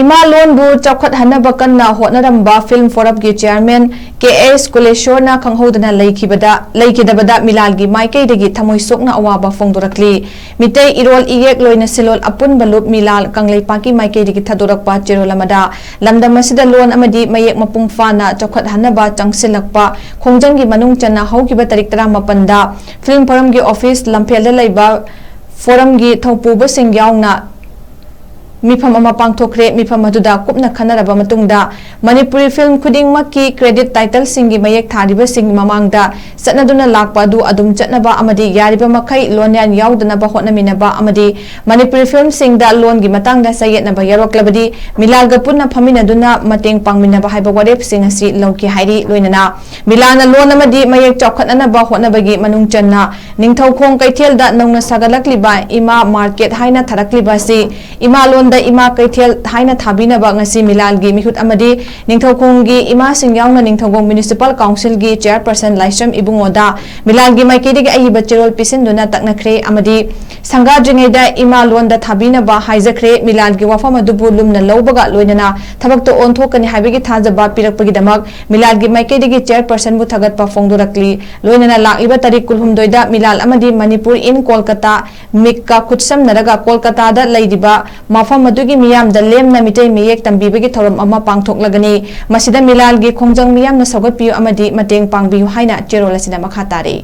Ema Lolbu Chaokhatnanba Kanna Hotnabiramba Film Forum ki Chairman K.Kuleswor na Khanghoudana LEIKHIDABADA MEELAL gi MAIKEIDAGI THAMOI SOKNA AWABA PHONGDORAKLI Mitei irol iyek loina silol apun balup MEELAL Kangleipaki MAIKEIDAGI Thadorakpa Cherol amada lamdam asida lon amadi mayek mapung fana Chaokhatnanba changsilakpa khongjang gi manung chana haukiba tarik 18 da Film Forum gi office lamphel laiba forum gi thopuba singyaungna Mifam ama pangthokre mifam aduda kupna khanaraba matungda manipuri film khuding makki credit title singi mayek thariba sing mamangda satnaduna lakpa du adum chatnaba amadi yariba makai lonyan yaudana ba hotnaminaba amadi manipuri film singda lon gi matangda sayetnaba yaroklabadi MEELAL ga punna phaminaduna mateng pangminaba haiba warep sing asi lawki hairi loinana MEELAL na lon amadi mayek Chaokhatnanba hotnabagi manung channa ningthaukhong kaithelda nongna sagalakliba ima market haina tharakliba si ima lon Ima Kaithel Haina Thabinaba ngasi MEELAL gi mihut amadi ningthaukhong gi ima singyangna ningthaukhong municipal council gi chairperson Laisam Ibungoda MEELAL gi MAIKEIDAGI ayiba cherol pisinduna taknakhre amadi sangadringeida ima londa thabinaba haizakhre MEELAL gi wafam adubu lumna lawbaga loinana thabakto onthokani haibagi thajaba pirakpagi damak MEELAL gi MAIKEIDAGI chairperson bu thagatpa phongdorakli loinana lakiba tarik 12 da MEELAL amadi manipur in Kolkata mikka kutsam naraga Kolkata da leidiba mafam Madugi miyam da lemna mitei meyek tambibagi thoram ama pangthoklagani masida MEELAL gi khongjang miyam na sagat piyu amadi mateng pangbiyu haina cherol asina makhatari